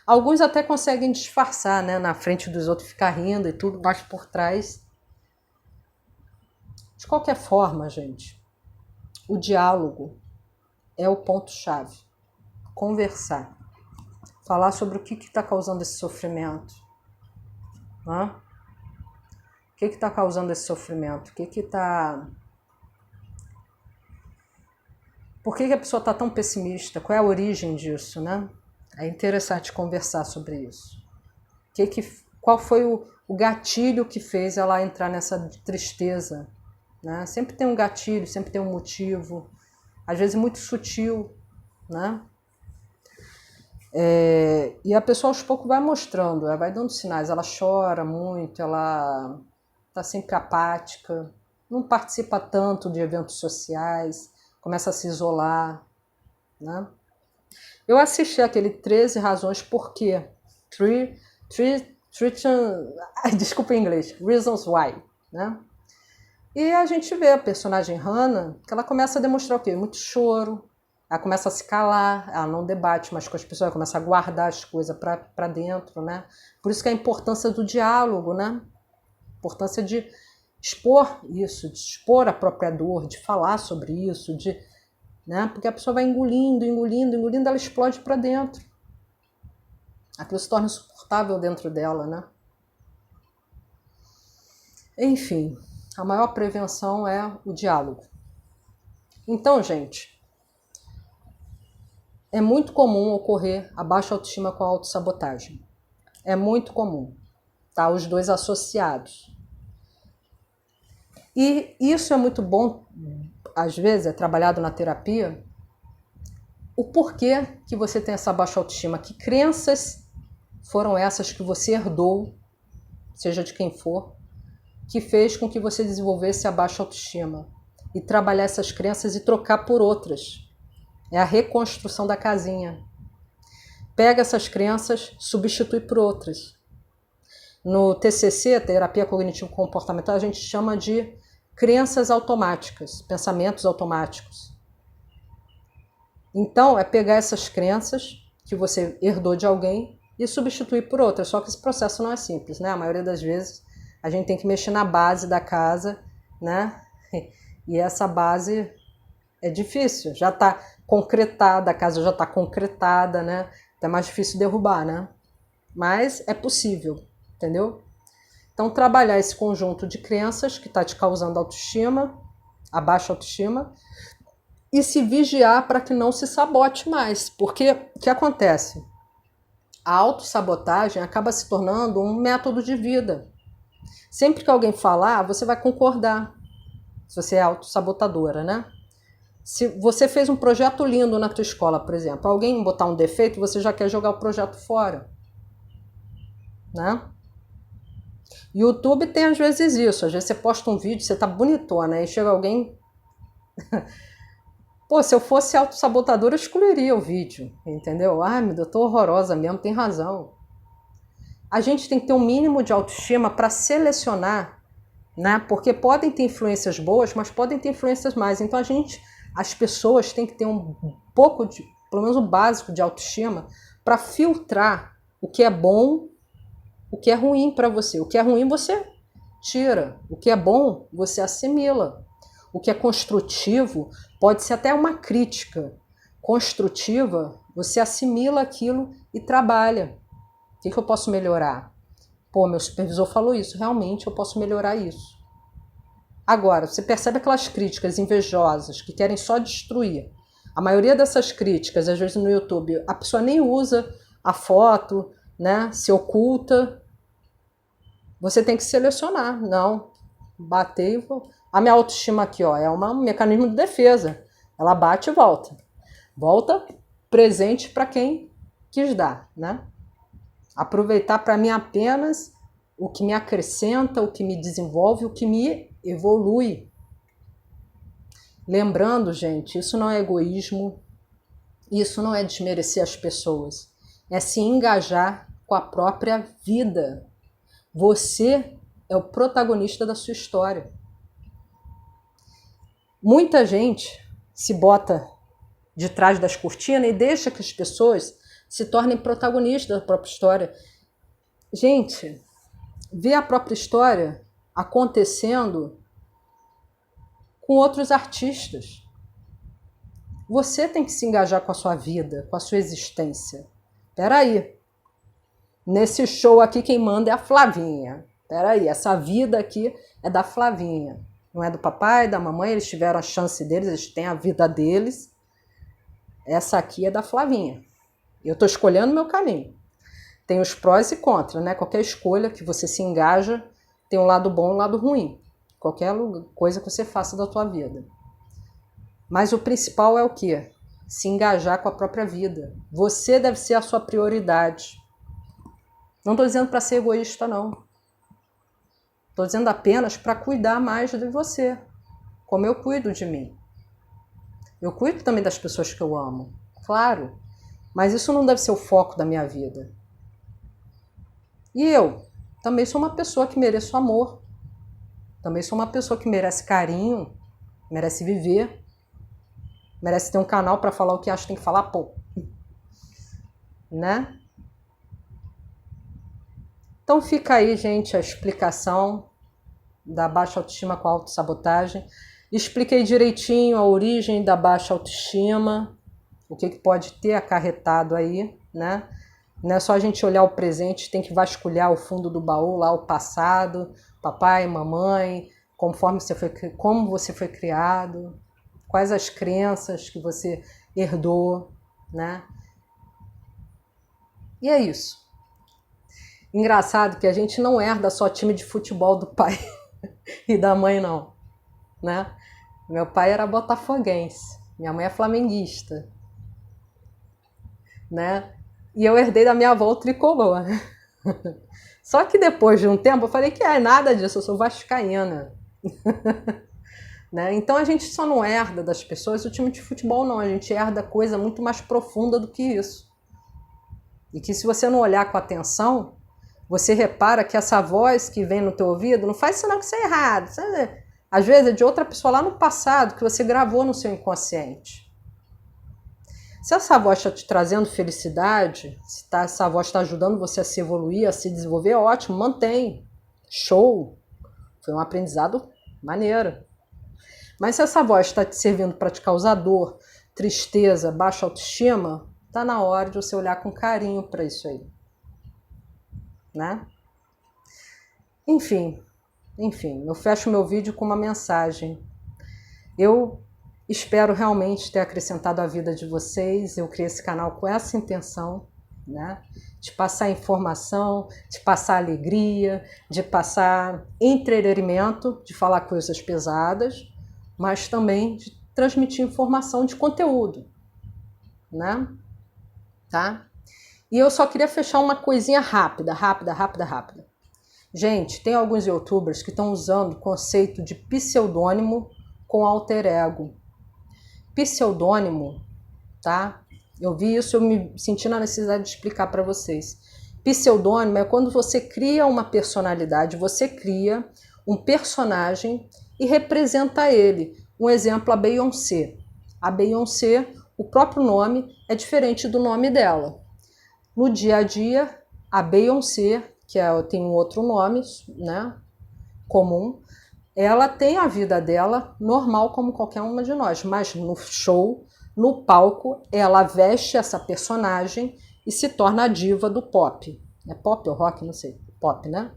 Alguns até conseguem disfarçar, né? Na frente dos outros ficar rindo e tudo, mas por trás. De qualquer forma, gente, o diálogo é o ponto-chave. Conversar. Falar sobre o que está causando esse sofrimento. Né? O que está causando esse sofrimento? O que está... Por que a pessoa está tão pessimista? Qual é a origem disso, né? É interessante conversar sobre isso. Qual foi o gatilho que fez ela entrar nessa tristeza? Né? Sempre tem um gatilho, sempre tem um motivo, às vezes muito sutil, né? E a pessoa aos poucos vai mostrando, ela vai dando sinais, ela chora muito, ela está sempre apática, não participa tanto de eventos sociais, começa a se isolar, né? Eu assisti aquele 13 Razões Por Quê. Desculpa em inglês. Reasons Why, né? E a gente vê a personagem Hannah, que ela começa a demonstrar o quê? Muito choro, ela começa a se calar, ela não debate mais com as pessoas, ela começa a guardar as coisas para dentro, né? Por isso que a importância do diálogo, né? A importância de expor isso, de expor a própria dor, de falar sobre isso, né? Porque a pessoa vai engolindo, ela explode para dentro. Aquilo se torna insuportável dentro dela, né? Enfim, a maior prevenção é o diálogo. Então, gente, é muito comum ocorrer a baixa autoestima com a autossabotagem. É muito comum, tá? Os dois associados. E isso é muito bom, às vezes, é trabalhado na terapia, o porquê que você tem essa baixa autoestima, que crenças foram essas que você herdou, seja de quem for, que fez com que você desenvolvesse a baixa autoestima. E trabalhar essas crenças e trocar por outras. É a reconstrução da casinha. Pega essas crenças, substitui por outras. No TCC, Terapia Cognitivo-Comportamental, a gente chama de crenças automáticas, pensamentos automáticos. Então, é pegar essas crenças que você herdou de alguém e substituir por outras. Só que esse processo não é simples, né? A maioria das vezes a gente tem que mexer na base da casa, né? E essa base é difícil, já está concretada, a casa já está concretada, né? É mais difícil derrubar, né? Mas é possível, entendeu? Então, trabalhar esse conjunto de crenças que está te causando autoestima, a baixa autoestima, e se vigiar para que não se sabote mais. Porque o que acontece? A autossabotagem acaba se tornando um método de vida. Sempre que alguém falar, você vai concordar, se você é autossabotadora, né? Se você fez um projeto lindo na tua escola, por exemplo, alguém botar um defeito, você já quer jogar o projeto fora, né? YouTube tem às vezes isso, às vezes você posta um vídeo, você tá bonitona, aí chega alguém... Pô, se eu fosse autossabotadora, eu excluiria o vídeo, entendeu? Ah, meu Deus, eu tô horrorosa mesmo, tem razão. A gente tem que ter um mínimo de autoestima para selecionar, né? Porque podem ter influências boas, mas podem ter influências mais. Então as pessoas têm que ter um pouco de, pelo menos o básico de autoestima, para filtrar o que é bom, o que é ruim para você. O que é ruim você tira, o que é bom você assimila. O que é construtivo pode ser até uma crítica construtiva, você assimila aquilo e trabalha. O que eu posso melhorar? Pô, meu supervisor falou isso, realmente eu posso melhorar isso. Agora, você percebe aquelas críticas invejosas que querem só destruir. A maioria dessas críticas, às vezes no YouTube, a pessoa nem usa a foto, né? Se oculta. Você tem que selecionar. Não, bater e vou... A minha autoestima aqui, ó, é um mecanismo de defesa. Ela bate e volta. Volta presente para quem quis dar, né? Aproveitar para mim apenas o que me acrescenta, o que me desenvolve, o que me evolui. Lembrando, gente, isso não é egoísmo, isso não é desmerecer as pessoas, é se engajar com a própria vida. Você é o protagonista da sua história. Muita gente se bota de trás das cortinas e deixa que as pessoas se tornem protagonistas da própria história. Gente, ver a própria história acontecendo com outros artistas. Você tem que se engajar com a sua vida, com a sua existência. Peraí, nesse show aqui quem manda é a Flavinha. Peraí, essa vida aqui é da Flavinha. Não é do papai, da mamãe, eles tiveram a chance deles, eles têm a vida deles. Essa aqui é da Flavinha. Eu estou escolhendo meu caminho. Tem os prós e contras, né? Qualquer escolha que você se engaja tem um lado bom e um lado ruim. Qualquer coisa que você faça da tua vida. Mas o principal é o quê? Se engajar com a própria vida. Você deve ser a sua prioridade. Não estou dizendo para ser egoísta, não. Estou dizendo apenas para cuidar mais de você, como eu cuido de mim. Eu cuido também das pessoas que eu amo, claro, mas isso não deve ser o foco da minha vida. E eu também sou uma pessoa que mereço amor, também sou uma pessoa que merece carinho, merece viver, merece ter um canal para falar o que acha que tem que falar, pô. Né? Então fica aí, gente, a explicação da baixa autoestima com a autossabotagem. Expliquei direitinho a origem da baixa autoestima, o que pode ter acarretado aí, né? Não é só a gente olhar o presente, tem que vasculhar o fundo do baú, lá o passado, papai, mamãe, como você foi criado, quais as crenças que você herdou, né? E é isso. Engraçado que a gente não herda só time de futebol do pai e da mãe, não, né? Meu pai era botafoguense, minha mãe é flamenguista, né? E eu herdei da minha avó o tricolor. Só que depois de um tempo eu falei que é nada disso, eu sou vascaína. Né? Então a gente só não herda das pessoas o time de futebol, não. A gente herda coisa muito mais profunda do que isso. E que se você não olhar com atenção, você repara que essa voz que vem no teu ouvido não faz sinal que isso é errado. Às vezes é de outra pessoa lá no passado que você gravou no seu inconsciente. Se essa voz está te trazendo felicidade, se essa voz está ajudando você a se evoluir, a se desenvolver, ótimo, mantém. Show! Foi um aprendizado maneiro. Mas se essa voz está te servindo para te causar dor, tristeza, baixa autoestima, está na hora de você olhar com carinho para isso aí. Né? Enfim, eu fecho meu vídeo com uma mensagem. Eu espero realmente ter acrescentado a vida de vocês. Eu criei esse canal com essa intenção, né? De passar informação, de passar alegria, de passar entretenimento, de falar coisas pesadas, mas também de transmitir informação de conteúdo, né? Tá? E eu só queria fechar uma coisinha rápida. Gente, tem alguns youtubers que estão usando o conceito de pseudônimo com alter ego. Pseudônimo, tá? Eu vi isso, eu me senti na necessidade de explicar para vocês. Pseudônimo é quando você cria uma personalidade, você cria um personagem e representa ele. Um exemplo, a Beyoncé. A Beyoncé, o próprio nome é diferente do nome dela. No dia a dia, a Beyoncé, que tem um outro nome, né, comum, ela tem a vida dela normal como qualquer uma de nós, mas no show, no palco, ela veste essa personagem e se torna a diva do pop. É pop ou rock? Não sei. Pop, né?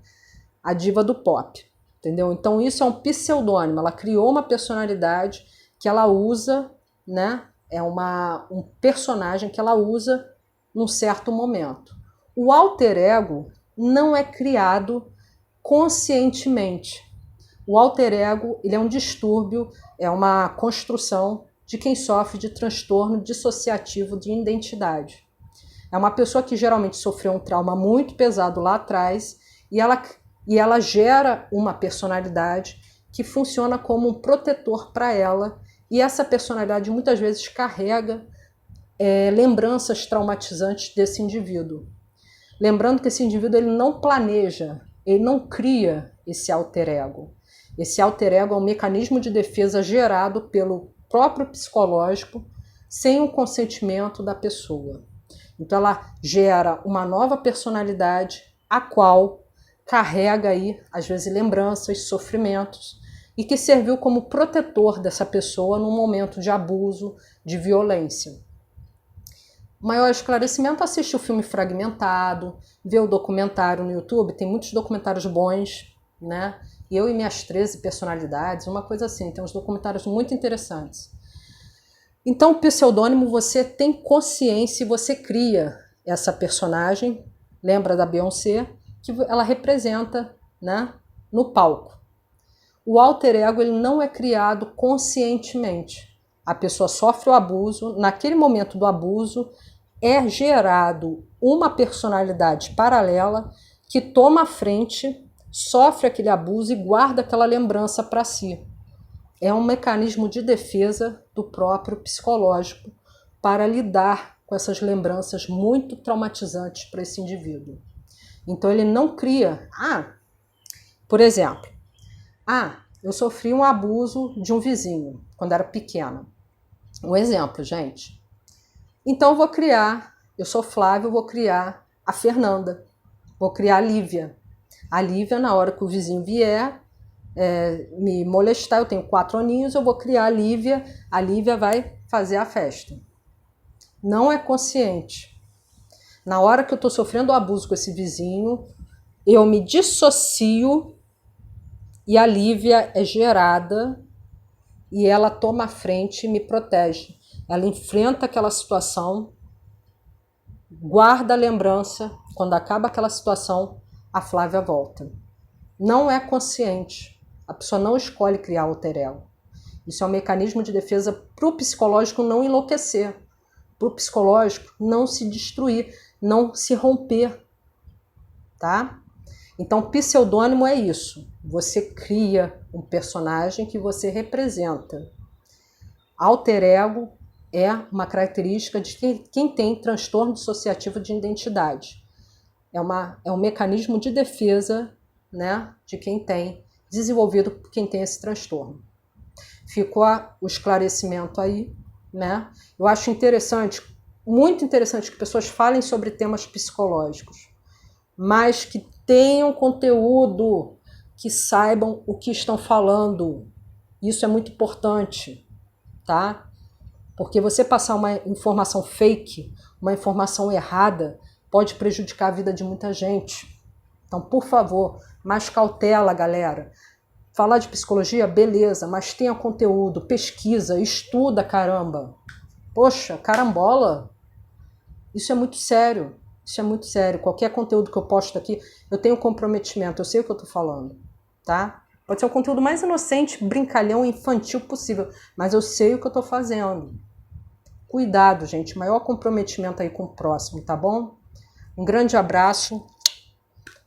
A diva do pop, entendeu? Então isso é um pseudônimo, ela criou uma personalidade que ela usa, né? É um personagem que ela usa num certo momento. O alter ego não é criado conscientemente. O alter ego, ele é um distúrbio, é uma construção de quem sofre de transtorno dissociativo de identidade. É uma pessoa que geralmente sofreu um trauma muito pesado lá atrás e ela gera uma personalidade que funciona como um protetor para ela, e essa personalidade muitas vezes carrega lembranças traumatizantes desse indivíduo. Lembrando que esse indivíduo ele não planeja, ele não cria esse alter ego. Esse alter ego é um mecanismo de defesa gerado pelo próprio psicológico sem o consentimento da pessoa. Então ela gera uma nova personalidade, a qual carrega aí, às vezes, lembranças, sofrimentos, e que serviu como protetor dessa pessoa num momento de abuso, de violência. Maior esclarecimento, assiste o filme Fragmentado, vê o documentário no YouTube, tem muitos documentários bons, né? Eu e minhas 13 personalidades, uma coisa assim, tem uns documentários muito interessantes. Então, o pseudônimo, você tem consciência e você cria essa personagem, lembra da Beyoncé, que ela representa, né, no palco. O alter ego ele não é criado conscientemente. A pessoa sofre o abuso, naquele momento do abuso, é gerado uma personalidade paralela que toma a frente, sofre aquele abuso e guarda aquela lembrança para si. É um mecanismo de defesa do próprio psicológico para lidar com essas lembranças muito traumatizantes para esse indivíduo. Então ele não cria, por exemplo, eu sofri um abuso de um vizinho quando era pequena. Um exemplo, gente. Então eu sou Flávio, vou criar a Fernanda, vou criar a Lívia. A Lívia, na hora que o vizinho vier me molestar, eu tenho 4 aninhos, eu vou criar a Lívia vai fazer a festa. Não é consciente. Na hora que eu estou sofrendo o abuso com esse vizinho, eu me dissocio e a Lívia é gerada e ela toma a frente e me protege. Ela enfrenta aquela situação, guarda a lembrança, quando acaba aquela situação, a Flávia volta. Não é consciente. A pessoa não escolhe criar alter ego. Isso é um mecanismo de defesa para o psicológico não enlouquecer, para o psicológico não se destruir, não se romper, tá? Então, pseudônimo é isso. Você cria um personagem que você representa. Alter ego é uma característica de quem tem transtorno dissociativo de identidade. É um mecanismo de defesa, né, de quem tem, desenvolvido por quem tem esse transtorno. Ficou o esclarecimento aí, né? Eu acho interessante, muito interessante que pessoas falem sobre temas psicológicos, mas que tenham conteúdo, que saibam o que estão falando. Isso é muito importante, tá? Porque você passar uma informação fake, uma informação errada, pode prejudicar a vida de muita gente. Então, por favor, mais cautela, galera. Falar de psicologia, beleza, mas tenha conteúdo, pesquisa, estuda, caramba. Poxa, carambola. Isso é muito sério. Isso é muito sério. Qualquer conteúdo que eu posto aqui, eu tenho comprometimento, eu sei o que eu tô falando, tá? Pode ser o conteúdo mais inocente, brincalhão, infantil possível, mas eu sei o que eu tô fazendo. Cuidado, gente, maior comprometimento aí com o próximo, tá bom? Um grande abraço.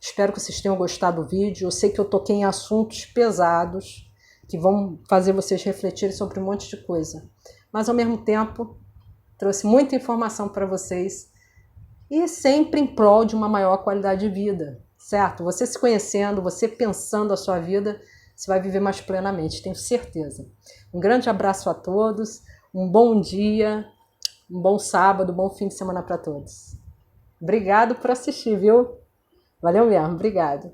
Espero que vocês tenham gostado do vídeo. Eu sei que eu toquei em assuntos pesados que vão fazer vocês refletirem sobre um monte de coisa. Mas, ao mesmo tempo, trouxe muita informação para vocês e sempre em prol de uma maior qualidade de vida, certo? Você se conhecendo, você pensando a sua vida, você vai viver mais plenamente, tenho certeza. Um grande abraço a todos, um bom dia, um bom sábado, um bom fim de semana para todos. Obrigado por assistir, viu? Valeu mesmo, obrigado.